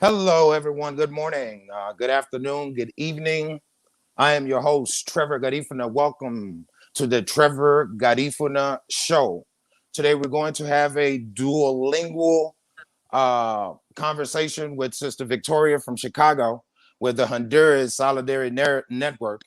Hello, everyone. Good morning, good afternoon, good evening. I am your host, Trevor Garifuna. Welcome to the Trevor Garifuna Show. Today, we're going to have a duolingual conversation with Sister Victoria from Chicago with the Honduras Solidarity Network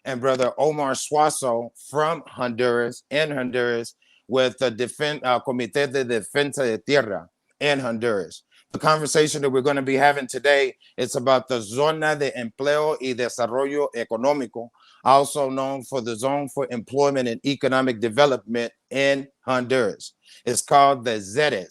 and Brother Omar Suazo from Honduras in Honduras with the Comité de Defensa de Tierra in Honduras. The conversation that we're going to be having today is about the Zona de Empleo y Desarrollo Económico, also known for the Zone for Employment and Economic Development in Honduras. It's called the ZEED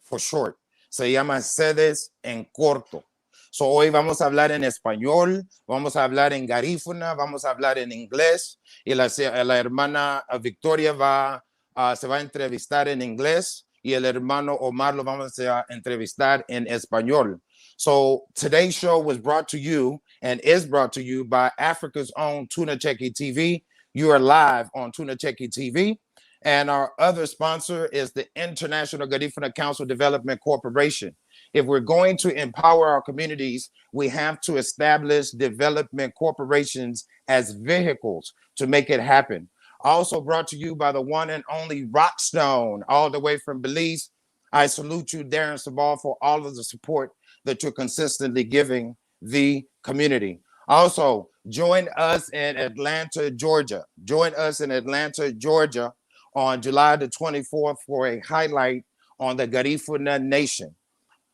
for short. Se llama ZEED en corto. So hoy vamos a hablar en español, vamos a hablar en garífuna, vamos a hablar en inglés y la hermana Victoria se va a entrevistar en inglés y el hermano Omar lo vamos a entrevistar en español. So today's show was brought to you and is brought to you by Africa's own Tuna Cheki TV. You are live on Tuna Cheki TV. And our other sponsor is the International Garifuna Council Development Corporation. If we're going to empower our communities, we have to establish development corporations as vehicles to make it happen. Also brought to you by the one and only Rockstone, all the way from Belize. I salute you, Darren Sabal, for all of the support that you're consistently giving the community. Also, join us in Atlanta, Georgia. Join us in Atlanta, Georgia on July the 24th for a highlight on the Garifuna Nation.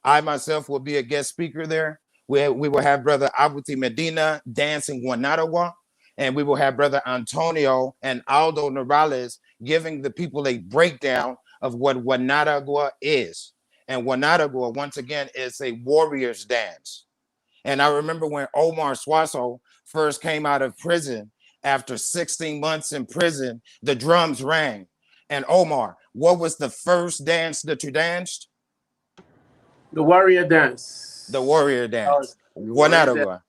I myself will be a guest speaker there. We will have Brother Abuti Medina dancing Guanaragua, and we will have Brother Antonio and Aldo Morales giving the people a breakdown of what Guanaragua is. And Guanaragua, once again, is a warrior's dance. And I remember when Omar Suazo first came out of prison, after 16 months in prison, the drums rang. And Omar, what was the first dance that you danced? The warrior dance. The warrior dance. Guanaragua.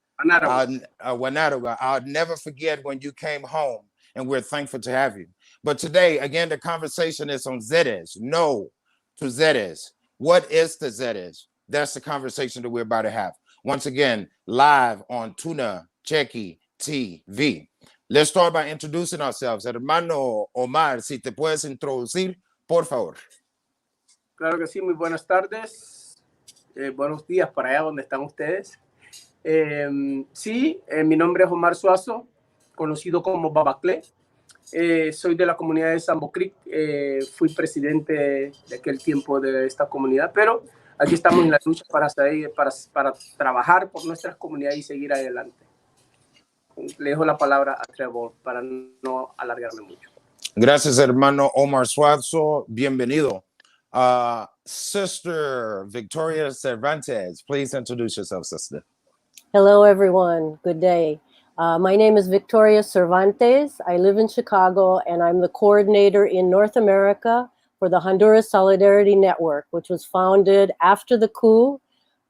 I'll never forget when you came home, and we're thankful to have you. But today, again, the conversation is on ZEED. No to ZEED. What is the ZEED? That's the conversation that we're about to have. Once again, live on Tuna Cheki TV. Let's start by introducing ourselves. Hermano Omar, si te puedes introducir, por favor. Claro que sí, muy buenas tardes. Buenos días para allá donde están ustedes. Mi nombre es Omar Suazo, conocido como Babaclé. Soy de la comunidad de Sambo Creek. Fui presidente de aquel tiempo de esta comunidad, pero aquí estamos en la lucha para trabajar por nuestras comunidades y seguir adelante. Le dejo la palabra a Trevor para no alargarme mucho. Gracias, hermano Omar Suazo. Bienvenido. Sister Victoria Cervantes, please introduce yourself, sister. Hello, everyone. Good day. My name is Victoria Cervantes. I live in Chicago, and I'm the coordinator in North America for the Honduras Solidarity Network, which was founded after the coup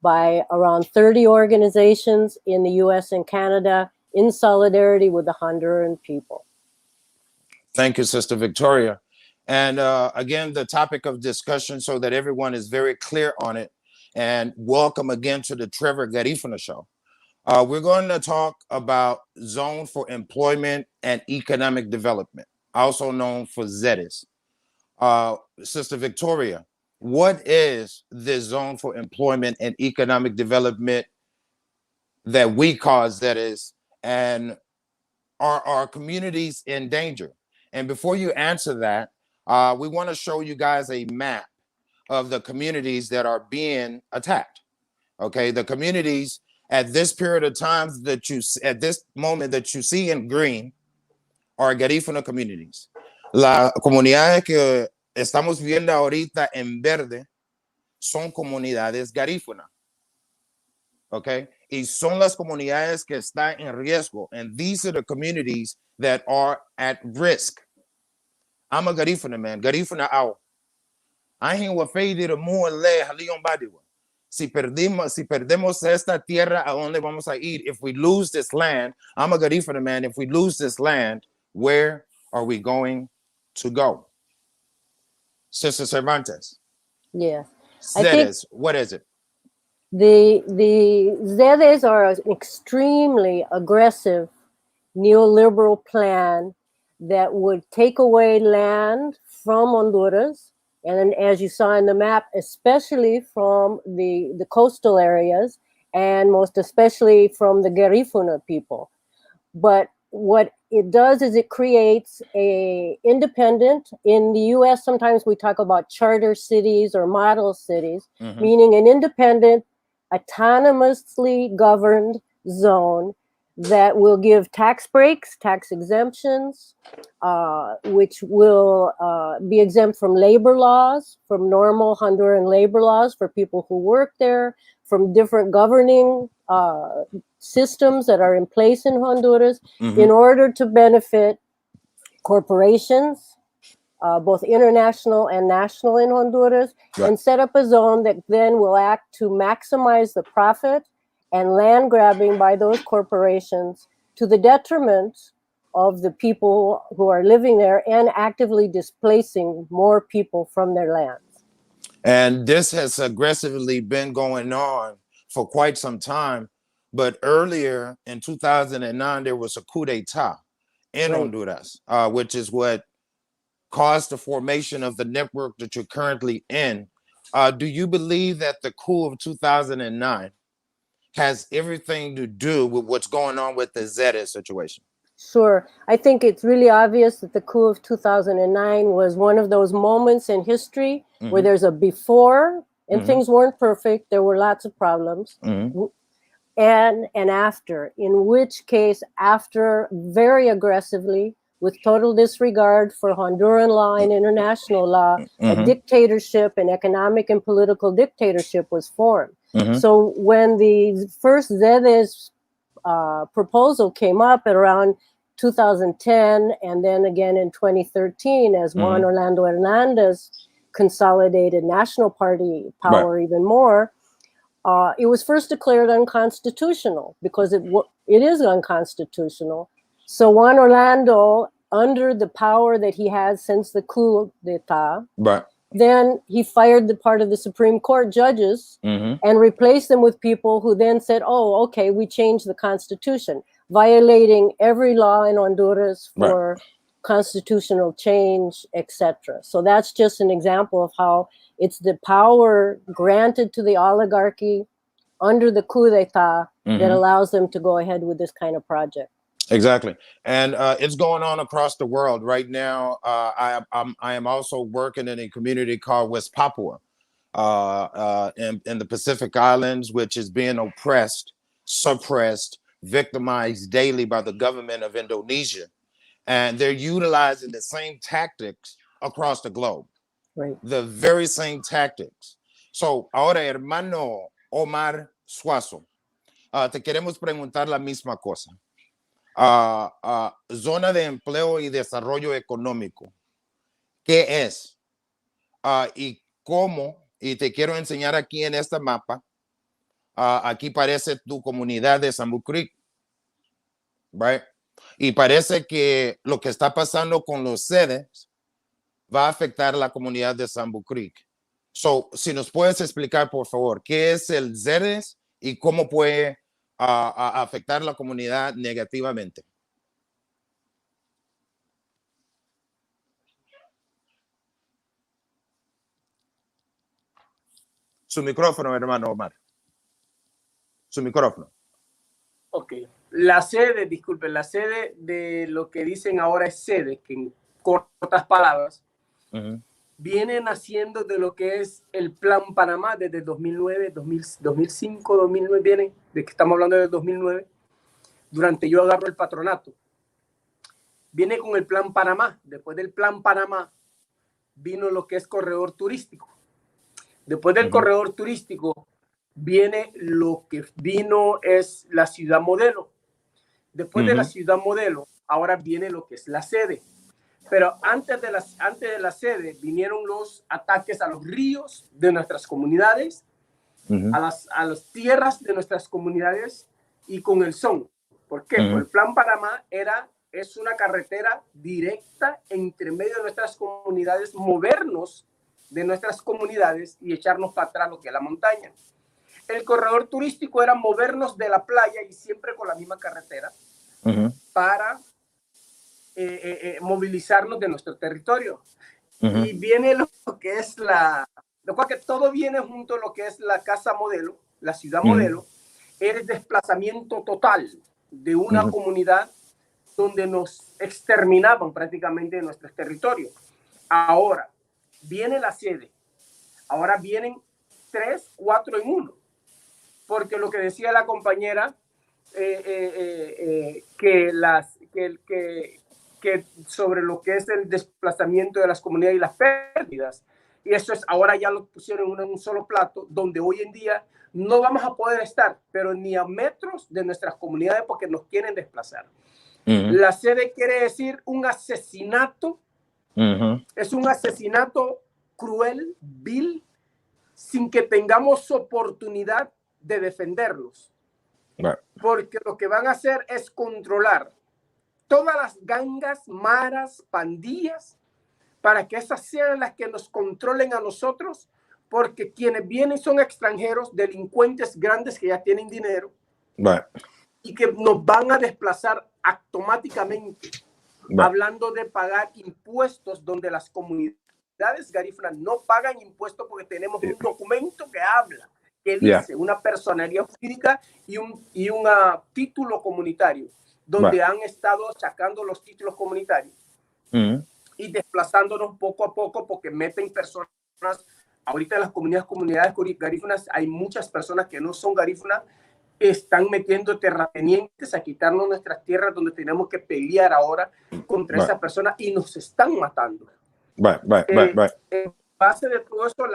by around 30 organizations in the U.S. and Canada in solidarity with the Honduran people. Thank you, Sister Victoria. And again, the topic of discussion so that everyone is very clear on it. And welcome again to the Trevor Garifuna Show. We're going to talk about Zone for Employment and Economic Development, also known for ZEED. Sister Victoria, what is this Zone for Employment and Economic Development that we call ZEED, and are our communities in danger? And before you answer that, we want to show you guys a map of the communities that are being attacked. Okay, the communities at this period of time at this moment that you see in green are Garifuna communities. Las comunidades que estamos viendo ahorita en verde son comunidades Garifuna. Okay, y son las comunidades que están en riesgo, and these are the communities that are at risk. I'm a Garifuna man, Garifuna out. I ain't what faded more le halion badiwa. Si perdemos esta tierra, ¿a dónde vamos a ir? If we lose this land, I'm a Garifuna man. If we lose this land, where are we going to go? Sister Cervantes. Yeah. ZEED, what is it? The ZEEDs are an extremely aggressive neoliberal plan that would take away land from Honduras, and as you saw in the map, especially from the coastal areas, and most especially from the Garifuna people. But what it does is it creates a independent, in the US, sometimes we talk about charter cities or model cities, meaning an independent, autonomously governed zone that will give tax breaks, tax exemptions, which will be exempt from labor laws, from normal Honduran labor laws for people who work there, from different governing systems that are in place in Honduras, in order to benefit corporations, both international and national in Honduras, and set up a zone that then will act to maximize the profit and land grabbing by those corporations to the detriment of the people who are living there and actively displacing more people from their lands. And this has aggressively been going on for quite some time. But earlier in 2009, there was a coup d'etat in Honduras, which is what caused the formation of the network that you're currently in. Do you believe that the coup of 2009 has everything to do with what's going on with the ZEED situation? Sure. I think it's really obvious that the coup of 2009 was one of those moments in history where there's a before and things weren't perfect. There were lots of problems. And an after, in which case, after very aggressively, with total disregard for Honduran law and international law, a dictatorship, an economic and political dictatorship was formed. So when the first ZEED's proposal came up at around 2010, and then again in 2013, as Juan Orlando Hernandez consolidated National Party power even more, it was first declared unconstitutional because it is unconstitutional. So Juan Orlando, under the power that he had since the coup d'etat, then he fired the part of the Supreme Court judges and replaced them with people who then said, oh, okay, we changed the Constitution, violating every law in Honduras for constitutional change, etc. So that's just an example of how it's the power granted to the oligarchy under the coup d'etat that allows them to go ahead with this kind of project. Exactly. And it's going on across the world right now. I am also working in a community called West Papua in the Pacific Islands, which is being oppressed, suppressed, victimized daily by the government of Indonesia. And they're utilizing the same tactics across the globe. The very same tactics. So, ahora, hermano Omar Suazo, te queremos preguntar la misma cosa. Zona de empleo y desarrollo económico. ¿Qué es? Y cómo, y te quiero enseñar aquí en este mapa, aquí parece tu comunidad de Sambu Creek, right? Y parece que lo que está pasando con los sedes va a afectar a la comunidad de Sambu Creek. So, si nos puedes explicar, por favor, qué es el ZEED y cómo puede afectar a la comunidad negativamente. Su micrófono, hermano Omar. Su micrófono. Ok. La sede, disculpen, la sede de lo que dicen ahora es sede, que en cortas palabras, viene naciendo de lo que es el Plan Panamá desde 2009, 2005, 2009, viene, de que estamos hablando de 2009, durante yo agarro el patronato. Viene con el Plan Panamá. Después del Plan Panamá vino lo que es corredor turístico. Después del corredor turístico viene lo que vino es la ciudad modelo. Después de la ciudad modelo, ahora viene lo que es la sede. Pero antes de la sede vinieron los ataques a los ríos de nuestras comunidades, a las tierras de nuestras comunidades y con el son. ¿Por qué? Pues el Plan Panamá es una carretera directa entre medio de nuestras comunidades, movernos de nuestras comunidades y echarnos para atrás lo que es la montaña. el corredor turístico era movernos de la playa y siempre con la misma carretera para movilizarnos de nuestro territorio. Y viene lo que es lo cual que todo viene junto a lo que es la casa modelo, la ciudad modelo, el desplazamiento total de una comunidad donde nos exterminaban prácticamente de nuestros territorios. Ahora viene la sede, ahora vienen 3, 4 en 1, porque lo que decía la compañera, que sobre lo que es el desplazamiento de las comunidades y las pérdidas, y eso es, ahora ya lo pusieron en un solo plato, donde hoy en día no vamos a poder estar, pero ni a metros de nuestras comunidades porque nos quieren desplazar. La sede quiere decir un asesinato, es un asesinato cruel, vil, sin que tengamos oportunidad de defenderlos. Porque lo que van a hacer es controlar todas las gangas, maras, pandillas, para que esas sean las que nos controlen a nosotros, porque quienes vienen son extranjeros, delincuentes grandes que ya tienen dinero, y que nos van a desplazar automáticamente, hablando de pagar impuestos, donde las comunidades garífunas no pagan impuestos porque tenemos un documento que habla, que dice una personería jurídica y un título comunitario, donde han estado sacando los títulos comunitarios y desplazándonos poco a poco porque meten personas. Ahorita en las comunidades garífunas hay muchas personas que no son garífunas, están metiendo terratenientes a quitarnos nuestras tierras, donde tenemos que pelear ahora contra esas personas y nos están matando. En base de todo esto,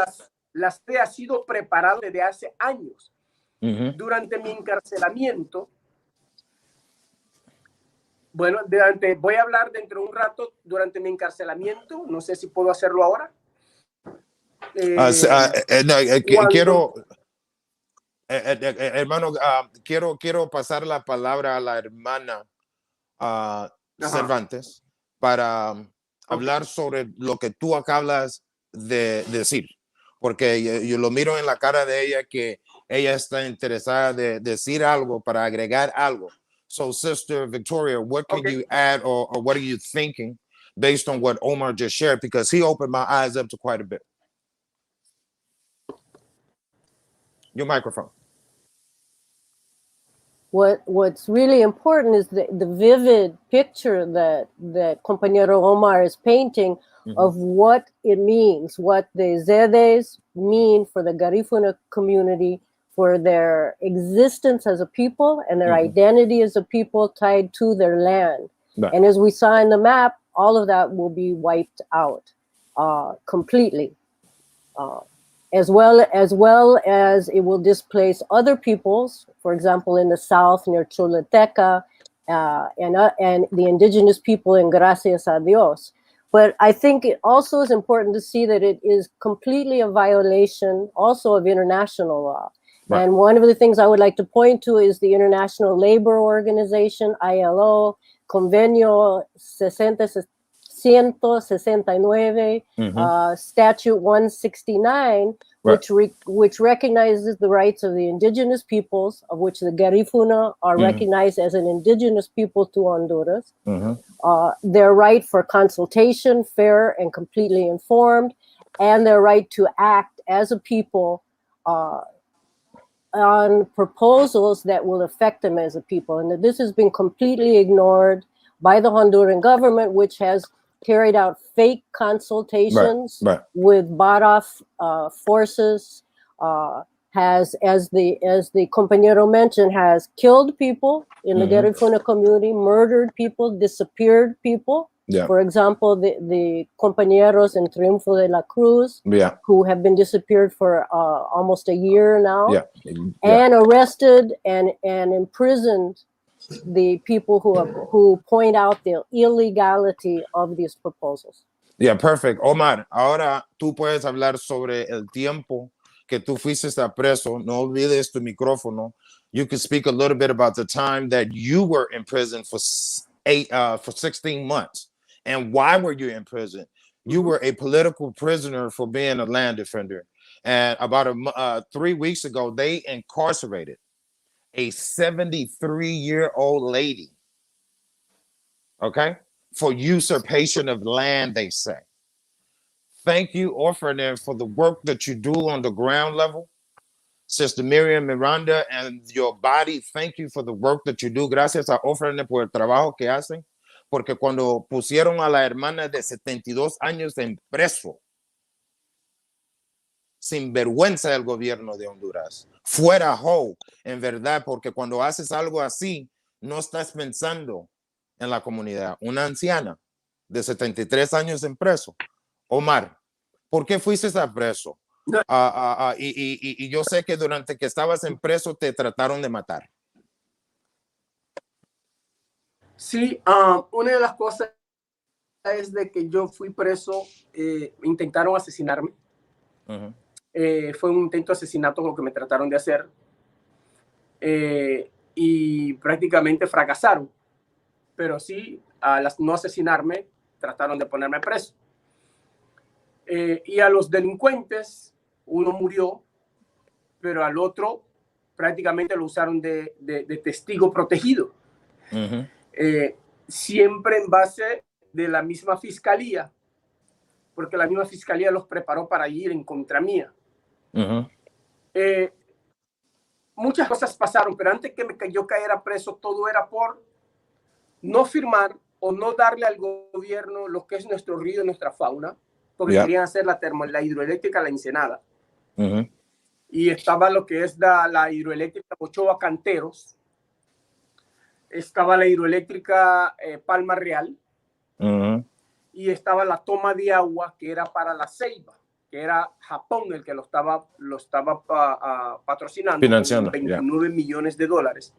la sede ha sido preparada desde hace años. Durante mi encarcelamiento, bueno, voy a hablar dentro de un rato durante mi encarcelamiento, no sé si puedo hacerlo ahora. Quiero... hermano, quiero pasar la palabra a la hermana Cervantes para hablar sobre lo que tú acabas de decir, porque yo lo miro en la cara de ella que ella está interesada de decir algo, para agregar algo. So, Sister Victoria, what can you add, or what are you thinking based on what Omar just shared? Because he opened my eyes up to quite a bit. Your microphone. What's really important is the vivid picture that Compañero Omar is painting of what it means, what the ZEEDs mean for the Garifuna community, for their existence as a people and their identity as a people tied to their land. And as we saw in the map, all of that will be wiped out completely. As well as it will displace other peoples, for example, in the south near Choluteca, and the indigenous people in Gracias a Dios. But I think it also is important to see that it is completely a violation also of international law. And one of the things I would like to point to is the International Labor Organization, ILO, Convenio 169, Statute 169, which recognizes the rights of the indigenous peoples, of which the Garifuna are recognized as an indigenous people to Honduras, their right for consultation, fair and completely informed, and their right to act as a people on proposals that will affect them as a people. And this has been completely ignored by the Honduran government, which has carried out fake consultations with bought-off forces, has, as the compañero mentioned, has killed people in the Garifuna community, murdered people, disappeared people. For example, the compañeros in Triunfo de la Cruz, who have been disappeared for almost a year now, and arrested and imprisoned the people who point out the illegality of these proposals. Yeah, perfect. Omar, ahora tú puedes hablar sobre el tiempo que tú fuiste preso. No olvides tu micrófono. You can speak a little bit about the time that you were in prison for 16 months. And why were you in prison? You were a political prisoner for being a land defender. And about 3 weeks ago, they incarcerated a 73-year-old lady, okay, for usurpation of land, they say. Thank you, Orphaner, for the work that you do on the ground level. Sister Miriam Miranda and your body, thank you for the work that you do. Gracias a Orphaner por el trabajo que hacen. Porque cuando pusieron a la hermana de 72 años en preso, sin vergüenza del gobierno de Honduras, fuera Ho, en verdad, porque cuando haces algo así, no estás pensando en la comunidad. Una anciana de 73 años en preso. Omar, ¿por qué fuiste a preso? Y yo sé que durante que estabas en preso te trataron de matar. Sí, una de las cosas es de que yo fui preso, intentaron asesinarme. Fue un intento de asesinato lo que me trataron de hacer, y prácticamente fracasaron, pero sí, al no asesinarme trataron de ponerme preso, y a los delincuentes uno murió, pero al otro prácticamente lo usaron de testigo protegido. Siempre en base de la misma fiscalía, porque la misma fiscalía los preparó para ir en contra mía. Muchas cosas pasaron, pero antes que yo cayera preso, todo era por no firmar o no darle al gobierno lo que es nuestro río, nuestra fauna, porque querían hacer la hidroeléctrica La Ensenada. Y estaba lo que es la hidroeléctrica Ochoa Canteros, estaba la hidroeléctrica Palma Real, y estaba la toma de agua que era para la Ceiba, que era Japón el que lo estaba patrocinando, financiando, con 29 millones de dólares,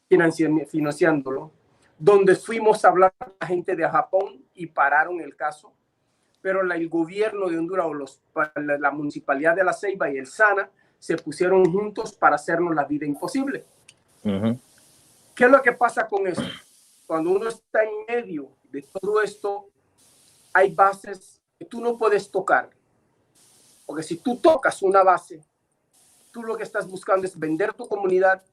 financiándolo, donde fuimos a hablar con la gente de Japón y pararon el caso, pero el gobierno de Honduras o la municipalidad de la Ceiba y el SANA se pusieron juntos para hacernos la vida imposible. ¿Qué es lo que pasa con eso? Cuando uno está en medio de todo esto, hay bases que tú no puedes tocar, porque si tú tocas una base, tú lo que estás buscando es vender tu comunidad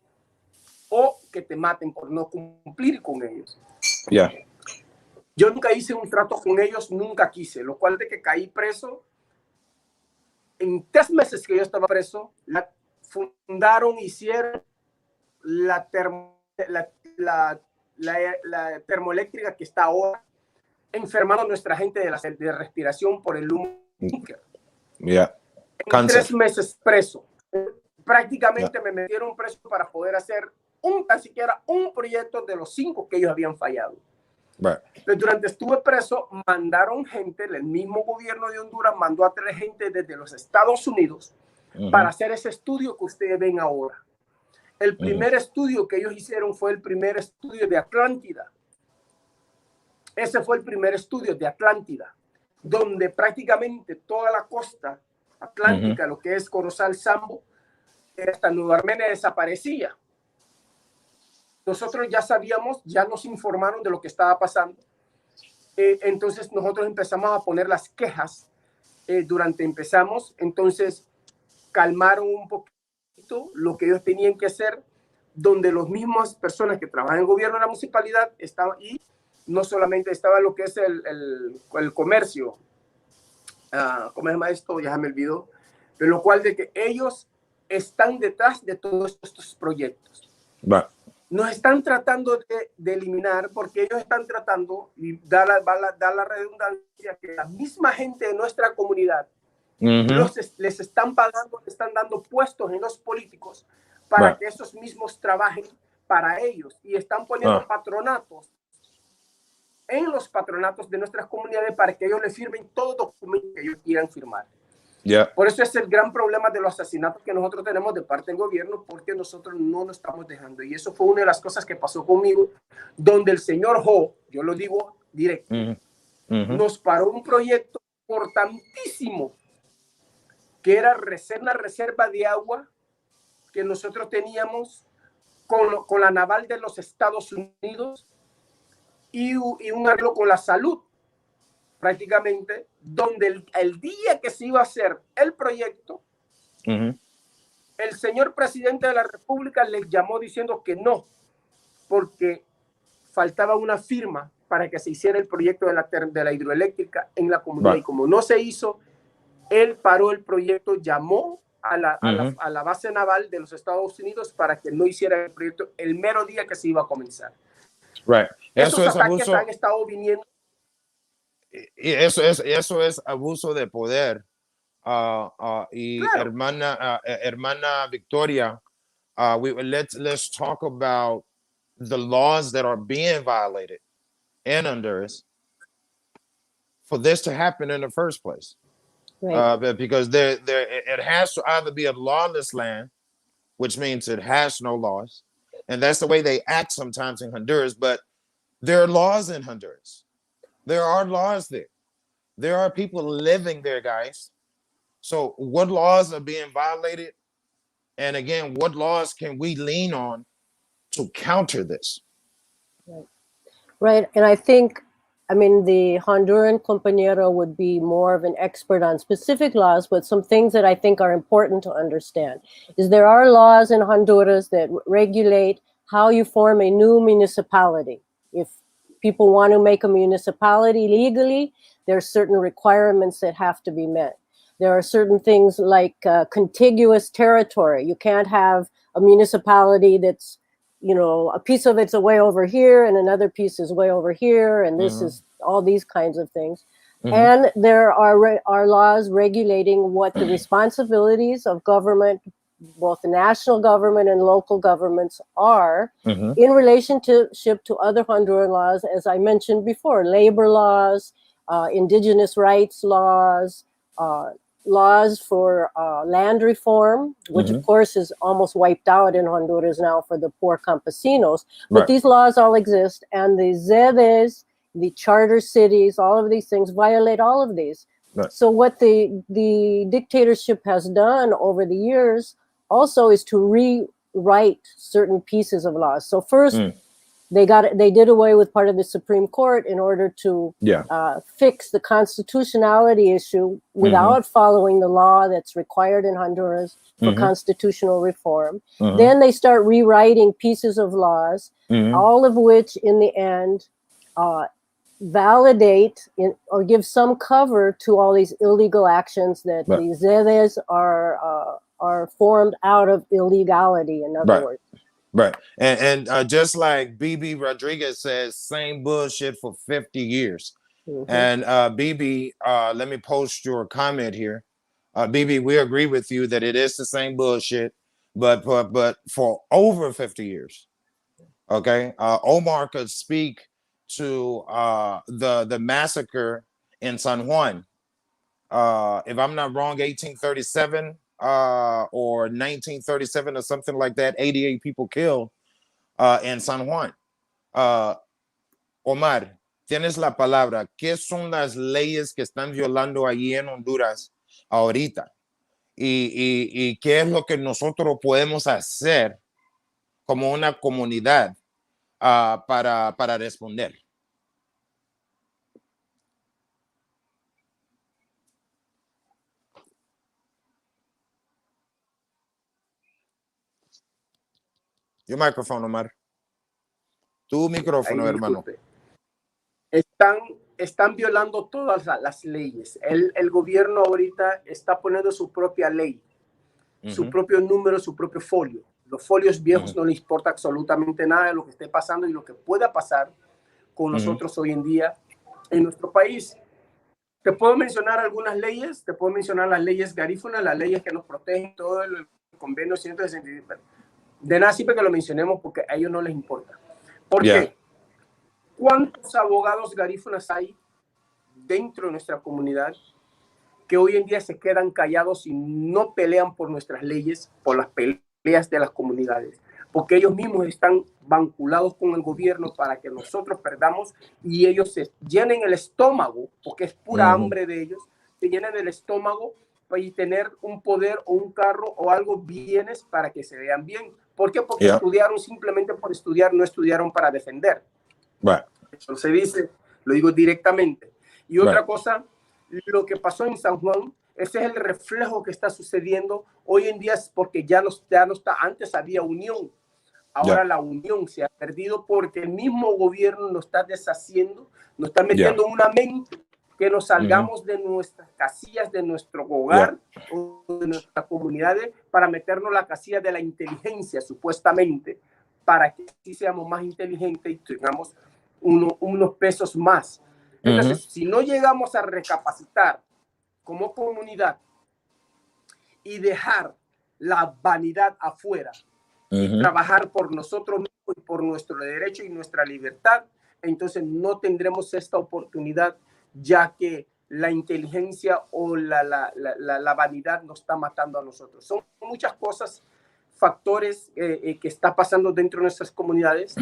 o que te maten por no cumplir con ellos. Yo nunca hice un trato con ellos, nunca quise, lo cual de que caí preso, en 3 meses que yo estaba preso, hicieron la termoeléctrica que está ahora enfermando a nuestra gente de respiración por el humo. En 3 meses preso. Prácticamente me metieron preso para poder hacer tan siquiera un proyecto de los 5 que ellos habían fallado. Pero durante estuve preso, mandaron gente, el mismo gobierno de Honduras mandó a 3 gente desde los Estados Unidos para hacer ese estudio que ustedes ven ahora. El primer estudio que ellos hicieron fue el primer estudio de Atlántida. Ese fue el primer estudio de Atlántida, donde prácticamente toda la costa atlántica, lo que es Corozal, Sambo, hasta Nueva Armenia desaparecía. Nosotros ya sabíamos, ya nos informaron de lo que estaba pasando. Entonces nosotros empezamos a poner las quejas. Entonces calmaron un poquito lo que ellos tenían que hacer, donde las mismas personas que trabajan en el gobierno de la municipalidad estaban, y no solamente estaba lo que es el comercio, ¿cómo se llama esto? Ya me olvidó, pero lo cual de que ellos están detrás de todos estos proyectos. Nos están tratando de eliminar, porque ellos están tratando, y da la redundancia, que la misma gente de nuestra comunidad les están pagando, les están dando puestos en los políticos para que esos mismos trabajen para ellos, y están poniendo patronatos en los patronatos de nuestras comunidades para que ellos les firmen todo documento que ellos quieran firmar. Por eso es el gran problema de los asesinatos que nosotros tenemos de parte del gobierno, porque nosotros no nos estamos dejando. Y eso fue una de las cosas que pasó conmigo, donde el señor Ho, yo lo digo directo, nos paró un proyecto importantísimo, que era una reserva de agua que nosotros teníamos con la naval de los Estados Unidos, y un arreglo con la salud prácticamente, donde el día que se iba a hacer el proyecto, el señor presidente de la República les llamó diciendo que no, porque faltaba una firma para que se hiciera el proyecto de la hidroeléctrica en la comunidad. Y como no se hizo, él paró el proyecto, llamó a la base naval de los Estados Unidos para que no hiciera el proyecto el mero día que se iba a comenzar. Esos ataques abuso, han estado viniendo. Y eso es abuso de poder. Y claro. hermana Victoria, let's talk about the laws that are being violated in Honduras for this to happen in the first place. Right. Because it has to either be a lawless land, which means it has no laws, and that's the way they act sometimes in Honduras. But there are laws in Honduras. There are laws there. There are people living there, guys. So what laws are being violated? And again, what laws can we lean on to counter this? Right. And I think, I mean, the Honduran compañero would be more of an expert on specific laws, but some things that I think are important to understand is there are laws in Honduras that regulate how you form a new municipality. If people want to make a municipality legally, there are certain requirements that have to be met. There are certain things like contiguous territory. You can't have a municipality that's, you know, a piece of it's way over here and another piece is way over here, and this is all these kinds of things. And there are laws regulating what the responsibilities of government, both the national government and local governments, are in relationship to other Honduran laws, as I mentioned before, labor laws, indigenous rights laws, laws for land reform, which of course is almost wiped out in Honduras now for the poor campesinos. But these laws all exist, and the ZEEDs, the charter cities, all of these things violate all of these. So what the dictatorship has done over the years also is to rewrite certain pieces of laws. So first, they did away with part of the Supreme Court in order to fix the constitutionality issue without following the law that's required in Honduras for constitutional reform. Then they start rewriting pieces of laws, all of which in the end validate or give some cover to all these illegal actions that the ZEEDs are formed out of illegality, in other words. Right. And just like BB Rodriguez says, same bullshit for 50 years. And BB, let me post your comment here. BB, we agree with you that it is the same bullshit, but for over 50 years. Okay. Omar could speak to the massacre in San Juan. If I'm not wrong, 1837. Or 1937 or something like that, 88 people killed in San Juan. Omar, tienes la palabra. ¿Qué son las leyes que están violando allí en Honduras ahorita? Y qué es lo que nosotros podemos hacer como una comunidad para responder? Your microphone, Omar. Tu micrófono, hermano. Están violando todas las leyes. El gobierno ahorita está poniendo su propia ley, su propio número, su propio folio. Los folios viejos no les importa absolutamente nada de lo que esté pasando y lo que pueda pasar con nosotros hoy en día en nuestro país. Te puedo mencionar algunas leyes, te puedo mencionar las leyes Garifuna, las leyes que nos protegen, todo el convenio 167. De nada sirve que lo mencionemos porque a ellos no les importa. ¿Por qué? ¿Cuántos abogados garífunas hay dentro de nuestra comunidad que hoy en día se quedan callados y no pelean por nuestras leyes, por las peleas de las comunidades? Porque ellos mismos están vinculados con el gobierno para que nosotros perdamos y ellos se llenen el estómago, porque es pura hambre de ellos, se llenan el estómago y tener un poder o un carro o algo, bienes para que se vean bien. ¿Por qué? Porque estudiaron simplemente por estudiar, no estudiaron para defender. Eso se dice, lo digo directamente. Y otra cosa, lo que pasó en San Juan, ese es el reflejo que está sucediendo hoy en día, es porque ya no está, antes había unión, ahora la unión se ha perdido porque el mismo gobierno nos está deshaciendo, nos está metiendo una mente que nos salgamos de nuestras casillas, de nuestro hogar o de nuestras comunidades para meternos la casilla de la inteligencia, supuestamente, para que sí seamos más inteligentes y tengamos unos pesos más. Entonces, si no llegamos a recapacitar como comunidad y dejar la vanidad afuera y trabajar por nosotros mismos y por nuestro derecho y nuestra libertad, entonces no tendremos esta oportunidad, ya que la inteligencia o la vanidad nos está matando a nosotros. Son muchas cosas, factores que está pasando dentro de nuestras comunidades,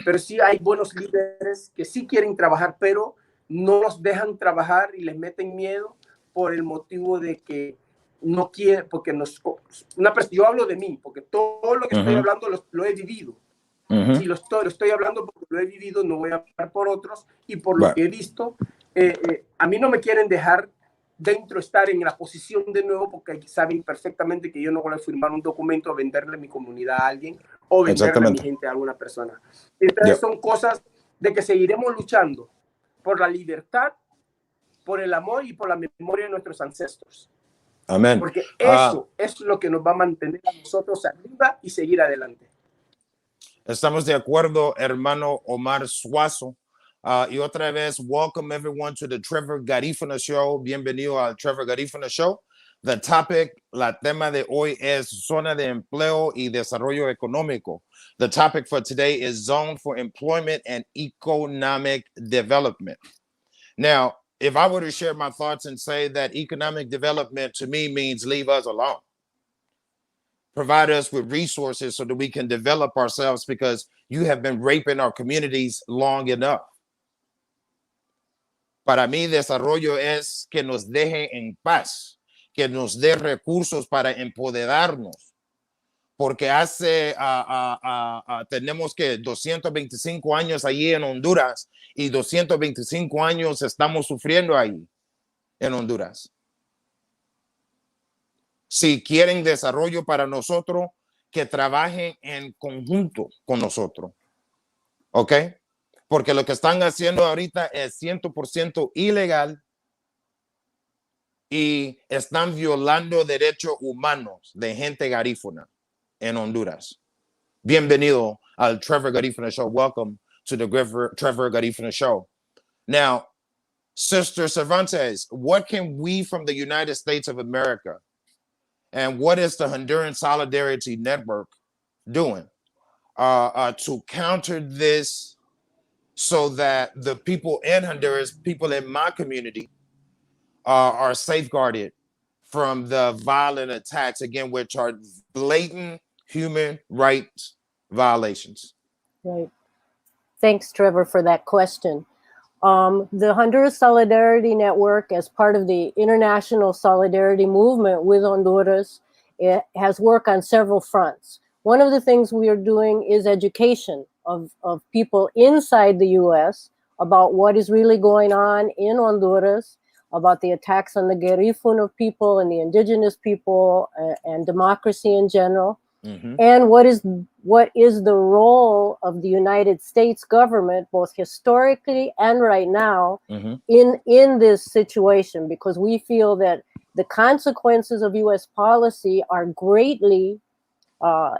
pero sí hay buenos líderes que sí quieren trabajar, pero no los dejan trabajar y les meten miedo por el motivo de que no quiere, porque yo hablo de mí, porque todo lo que estoy hablando lo he vivido. Si lo estoy hablando porque lo he vivido, no voy a hablar por otros, y por lo que he visto, a mí no me quieren dejar dentro, estar en la posición de nuevo, porque saben perfectamente que yo no voy a firmar un documento, venderle mi comunidad a alguien o venderle a mi gente a alguna persona. Entonces son cosas de que seguiremos luchando por la libertad, por el amor y por la memoria de nuestros ancestros. Amén. Porque eso es lo que nos va a mantener a nosotros arriba y seguir adelante. Estamos de acuerdo, hermano Omar Suazo. Y otra vez, welcome everyone to the Trevor Garifuna Show. Bienvenido al Trevor Garifuna Show. The topic, la tema de hoy es zona de empleo y desarrollo económico. The topic for today is Zone for Employment and Economic Development. Now, if I were to share my thoughts and say that economic development to me means leave us alone. Provide us with resources so that we can develop ourselves, because you have been raping our communities long enough. Para mí, desarrollo es que nos deje en paz, que nos dé recursos para empoderarnos, porque tenemos que 225 años allí en Honduras y 225 años estamos sufriendo ahí en Honduras. Si quieren desarrollo para nosotros, que trabajen en conjunto con nosotros, ¿ok? Porque lo que están haciendo ahorita es 100% ilegal y están violando derechos humanos de gente garífuna en Honduras. Bienvenido al Trevor Garifuna Show. Welcome to the Trevor Garifuna Show. Now, Sister Cervantes, what can we from the United States of America and what is the Honduran Solidarity Network doing to counter this, so that the people in Honduras, people in my community, are safeguarded from the violent attacks, again, which are blatant human rights violations? Right. Thanks, Trevor, for that question. The Honduras Solidarity Network, as part of the international solidarity movement with Honduras, it has work on several fronts. One of the things we are doing is education of people inside the U.S. about what is really going on in Honduras, about the attacks on the Garifuna people and the indigenous people and democracy in general. And what is the role of the United States government, both historically and right now, in this situation? Because we feel that the consequences of U.S. policy are greatly,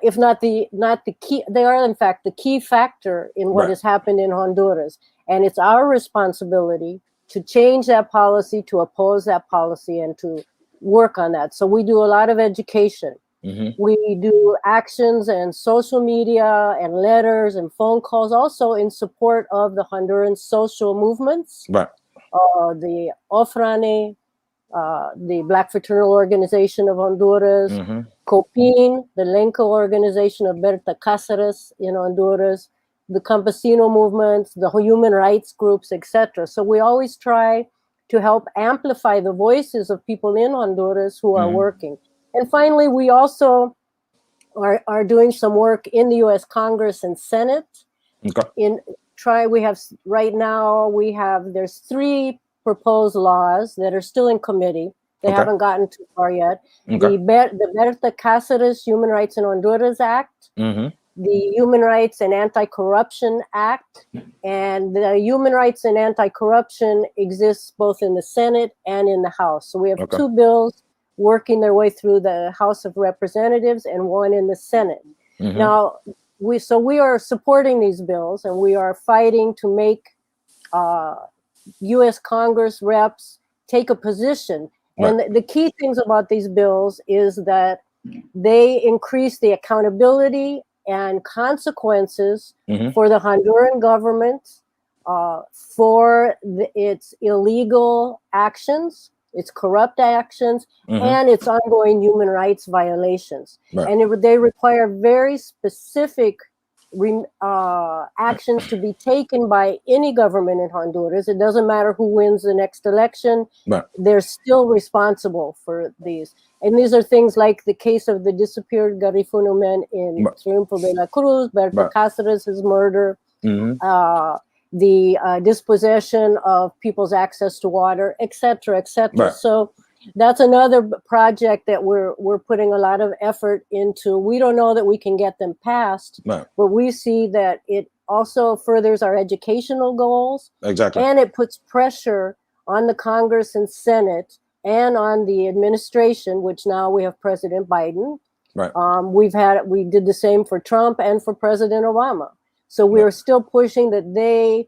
if not the key, they are in fact the key factor in what has happened in Honduras. And it's our responsibility to change that policy, to oppose that policy, and to work on that. So we do a lot of education. We do actions and social media and letters and phone calls, also in support of the Honduran social movements, the Ofrane, the Black Fraternal Organization of Honduras, COPIN, the Lenco Organization of Berta Cáceres in Honduras, the Campesino movements, the human rights groups, etc. So we always try to help amplify the voices of people in Honduras who are working. And finally, we also are doing some work in the U.S. Congress and Senate. We have right now, there's 3 proposed laws that are still in committee. They haven't gotten too far yet. The Berta Cáceres Human Rights in Honduras Act, the Human Rights and Anti-Corruption Act, and the Human Rights and Anti-Corruption exists both in the Senate and in the House. So we have two bills working their way through the House of Representatives and one in the Senate. Now, we are supporting these bills, and we are fighting to make U.S. Congress reps take a position. And the key things about these bills is that they increase the accountability and consequences for the Honduran government for its illegal actions, its corrupt actions, and its ongoing human rights violations. And they require very specific actions to be taken by any government in Honduras. It doesn't matter who wins the next election. They're still responsible for these. And these are things like the case of the disappeared Garifuna men in Triunfo de la Cruz, Berta Cáceres' murder, the dispossession of people's access to water, etc., etc. So that's another project that we're putting a lot of effort into. We don't know that we can get them passed, but we see that it also furthers our educational goals. And it puts pressure on the Congress and Senate and on the administration, which now we have President Biden. We did the same for Trump and for President Obama. So we are still pushing that they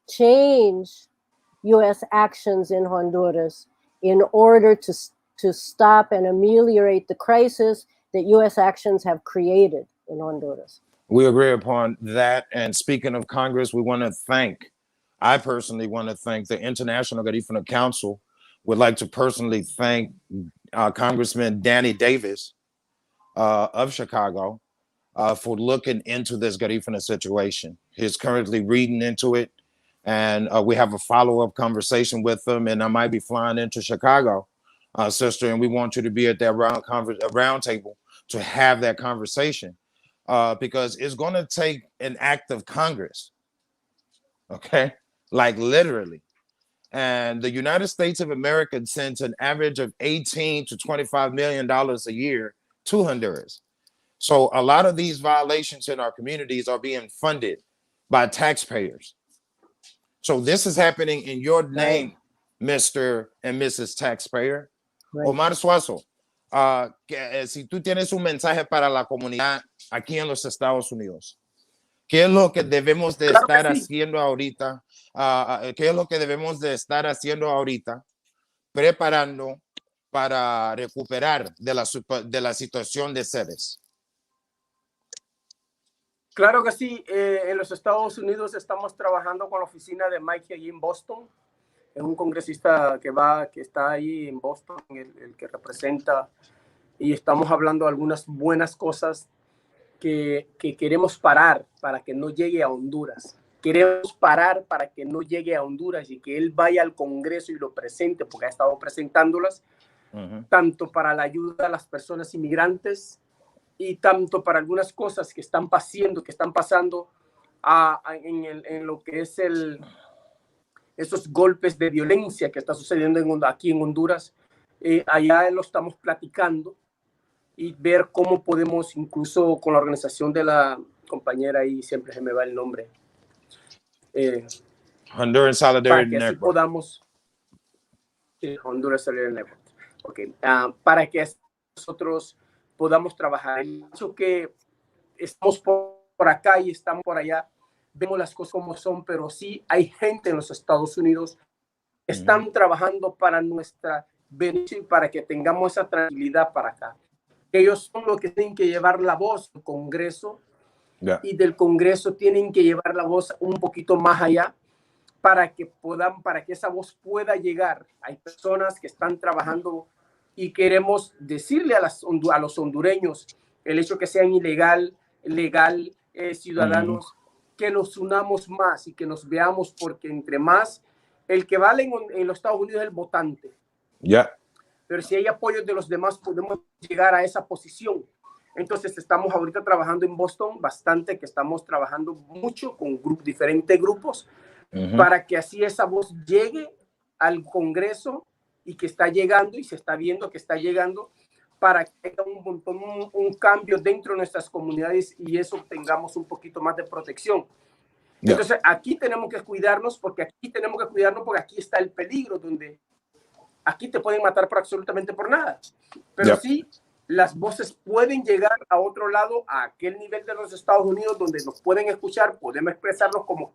change U.S. actions in Honduras in order to stop and ameliorate the crisis that U.S. actions have created in Honduras. We agree upon that. And speaking of Congress, I personally want to thank the International Garifuna Council. Would like to personally thank Congressman Danny Davis of Chicago for looking into this Garifuna situation. He's currently reading into it. And we have a follow-up conversation with them, and I might be flying into Chicago, sister, and we want you to be at that round table to have that conversation because it's going to take an act of Congress, okay? Like literally. And the United States of America sends an average of $18 to $25 million a year to Honduras. So a lot of these violations in our communities are being funded by taxpayers. So this is happening in your name, Mr. and Mrs. Taxpayer. Omar Suazo, si tú tienes un mensaje para la comunidad aquí en los Estados Unidos, ¿qué es lo que debemos de estar haciendo ahorita? ¿Qué es lo que debemos de estar haciendo ahorita? Preparando para recuperar de la situación de sedes. Claro que sí, en los Estados Unidos estamos trabajando con la oficina de Mike allí en Boston. Es un congresista que está ahí en Boston, el que representa, y estamos hablando de algunas buenas cosas que queremos parar para que no llegue a Honduras. Queremos parar para que no llegue a Honduras y que él vaya al Congreso y lo presente, porque ha estado presentándolas, tanto para la ayuda a las personas inmigrantes y tanto para algunas cosas que están pasando en lo que es esos golpes de violencia que está sucediendo aquí en Honduras. Allá lo estamos platicando y ver cómo podemos, incluso con la organización de la compañera ahí, siempre se me va el nombre. Honduras Solidarity para que Network. Podamos, Honduras Solidarity Network. Okay. Para que nosotros podamos trabajar. El hecho que estamos por acá y estamos por allá, vemos las cosas como son, pero sí hay gente en los Estados Unidos que están trabajando para nuestra beneficio y para que tengamos esa tranquilidad para acá. Ellos son los que tienen que llevar la voz al Congreso y del Congreso tienen que llevar la voz un poquito más allá para que esa voz pueda llegar. Hay personas que están trabajando y queremos decirle a los hondureños el hecho que sean legal, ciudadanos, que nos unamos más y que nos veamos, porque entre más, el que vale en los Estados Unidos es el votante. Pero si hay apoyo de los demás, podemos llegar a esa posición. Entonces estamos ahorita trabajando en Boston bastante, que estamos trabajando mucho con diferentes grupos para que así esa voz llegue al Congreso y que está llegando y se está viendo que está llegando para que haya un cambio dentro de nuestras comunidades y eso tengamos un poquito más de protección. Entonces, aquí tenemos que cuidarnos porque aquí está el peligro, donde aquí te pueden matar por absolutamente por nada. Pero sí, las voces pueden llegar a otro lado, a aquel nivel de los Estados Unidos, donde nos pueden escuchar, podemos expresarnos como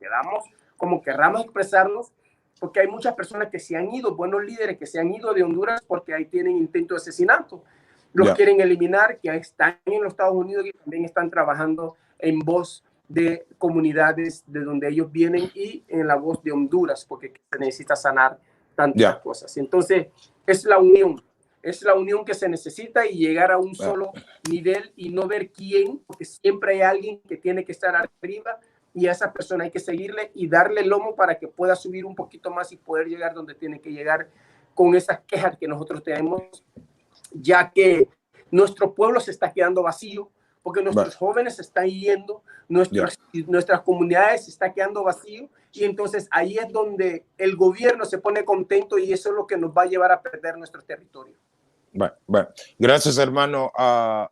querramos expresarnos, porque hay muchas personas que se han ido, buenos líderes que se han ido de Honduras porque ahí tienen intento de asesinato. Los quieren eliminar, que están en los Estados Unidos y también están trabajando en voz de comunidades de donde ellos vienen y en la voz de Honduras, porque se necesita sanar tantas cosas. Entonces, es la unión que se necesita y llegar a un solo nivel y no ver quién, porque siempre hay alguien que tiene que estar arriba y a esa persona hay que seguirle y darle el lomo para que pueda subir un poquito más y poder llegar donde tiene que llegar con esas quejas que nosotros tenemos, ya que nuestro pueblo se está quedando vacío, porque nuestros jóvenes se están yendo, nuestras comunidades se están quedando vacío y entonces ahí es donde el gobierno se pone contento y eso es lo que nos va a llevar a perder nuestro territorio. Gracias, hermano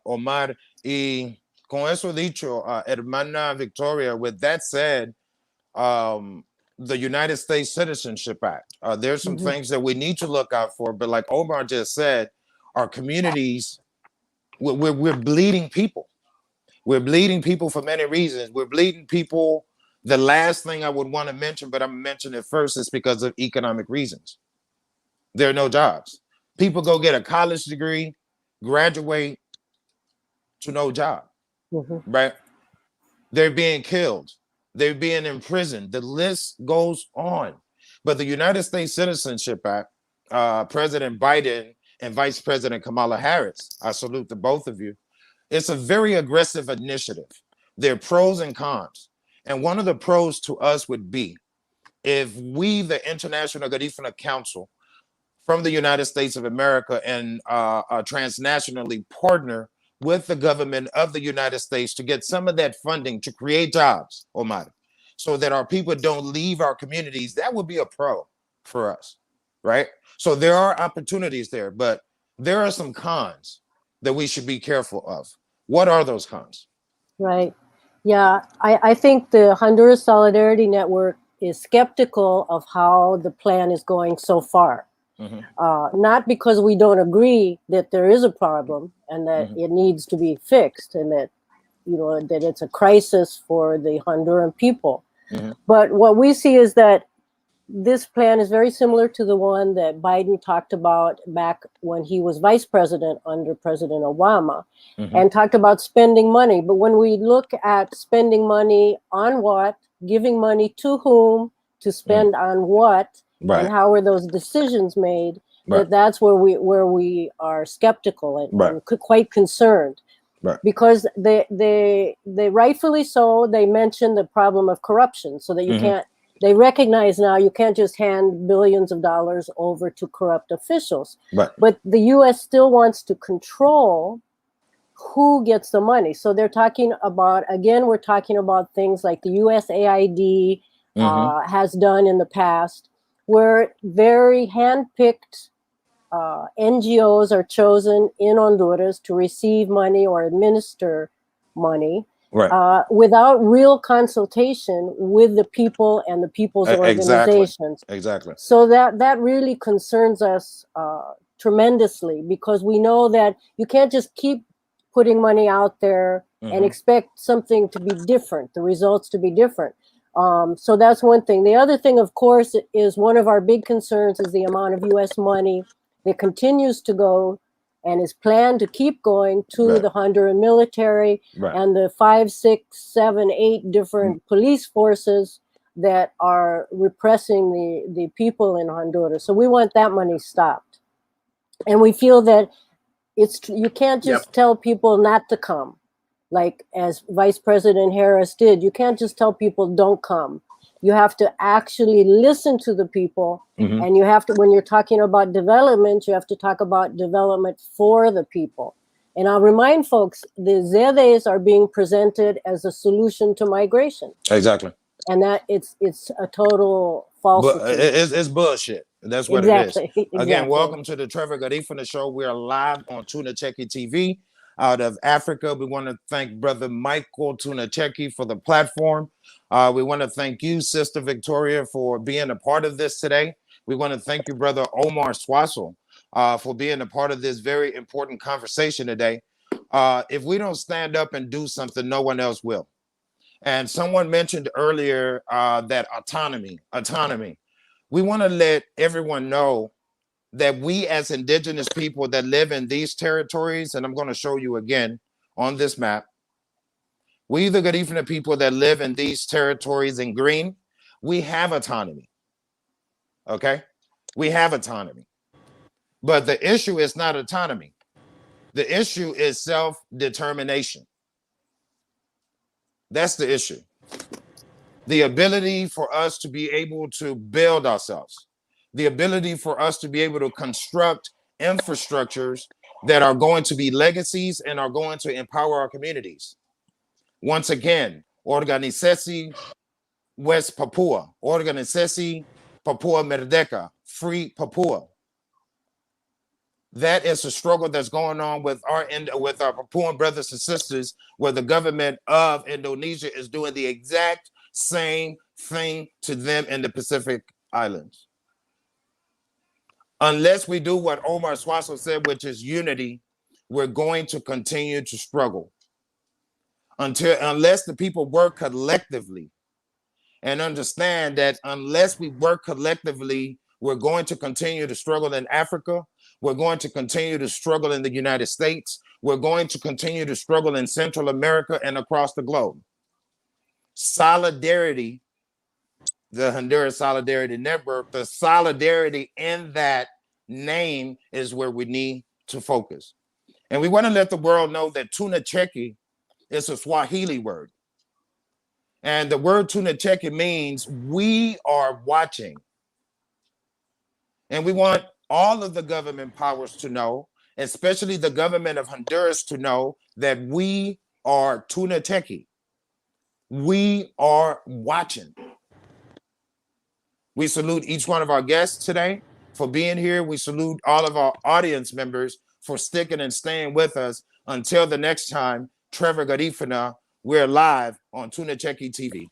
Omar. Y con eso dicho, hermana Victoria, with that said, the United States Citizenship Act, there's some things that we need to look out for, but like Omar just said, our communities, we're bleeding people. We're bleeding people for many reasons. We're bleeding people. The last thing I would want to mention, but I'm going to mention it first, is because of economic reasons. There are no jobs. People go get a college degree, graduate to no job, right? They're being killed. They're being imprisoned. The list goes on. But the United States Citizenship Act, President Biden and Vice President Kamala Harris, I salute the both of you. It's a very aggressive initiative. There are pros and cons. And one of the pros to us would be if we, the International Garifuna Council from the United States of America and transnationally partner with the government of the United States to get some of that funding to create jobs, Omar, so that our people don't leave our communities. That would be a pro for us, right? So there are opportunities there, but there are some cons that we should be careful of. What are those cons? Right. Yeah, I think the Honduras Solidarity Network is skeptical of how the plan is going so far. Not because we don't agree that there is a problem and that it needs to be fixed and that, that it's a crisis for the Honduran people. But what we see is that this plan is very similar to the one that Biden talked about back when he was vice president under President Obama and talked about spending money. But when we look at spending money on what, giving money to whom, to spend on what, and how are those decisions made, that's where we are skeptical and quite concerned. Because they rightfully so, they mention the problem of corruption so that you can't. They recognize now you can't just hand billions of dollars over to corrupt officials. But the U.S. still wants to control who gets the money. So they're talking about, again, we're talking about things like the USAID has done in the past, where very hand-picked NGOs are chosen in Honduras to receive money or administer money. Without real consultation with the people and the people's organizations. Exactly. So that really concerns us tremendously, because we know that you can't just keep putting money out there and expect something to be different, the results to be different. So that's one thing. The other thing, of course, is one of our big concerns is the amount of U.S. money that continues to go and is planned to keep going to the Honduran military and the 5, 6, 7, 8 different police forces that are repressing the people in Honduras. So we want that money stopped. And we feel that you can't just tell people not to come, like as Vice President Harris did. You can't just tell people don't come. You have to actually listen to the people, and you have to, when you're talking about development, you have to talk about development for the people. And I'll remind folks, the ZEEDs are being presented as a solution to migration. Exactly. And that it's a total falsity. It's bullshit. That's what it is. Exactly. Again, welcome to the Trevor Garifuna Show. We are live on Tunacheki TV out of Africa. We want to thank Brother Michael Tunacheki for the platform. We want to thank you, Sister Victoria, for being a part of this today. We want to thank you, Brother Omar Swassel, for being a part of this very important conversation today. If we don't stand up and do something, no one else will. And someone mentioned earlier that autonomy. We want to let everyone know that we as indigenous people that live in these territories, and I'm going to show you again on this map, we the Garifuna people that live in these territories in green, we have autonomy. Okay? We have autonomy. But the issue is not autonomy. The issue is self-determination. That's the issue. The ability for us to be able to build ourselves, the ability for us to be able to construct infrastructures that are going to be legacies and are going to empower our communities. Once again, Organizesi West Papua, Organizesi Papua Merdeka, Free Papua. That is a struggle that's going on with our Papuan brothers and sisters, where the government of Indonesia is doing the exact same thing to them in the Pacific Islands. Unless we do what Omar Swassel said, which is unity, we're going to continue to struggle. Unless the people work collectively and understand that unless we work collectively, we're going to continue to struggle in Africa. We're going to continue to struggle in the United States. We're going to continue to struggle in Central America and across the globe. Solidarity, the Honduras Solidarity Network, the solidarity in that name is where we need to focus. And we want to let the world know that Tunacheki is a Swahili word. And the word Tunacheki means we are watching. And we want all of the government powers to know, especially the government of Honduras, to know that we are Tunacheki. We are watching. We salute each one of our guests today for being here. We salute all of our audience members for sticking and staying with us. Until the next time, Trevor Garifuna, we're live on Tunacheki TV.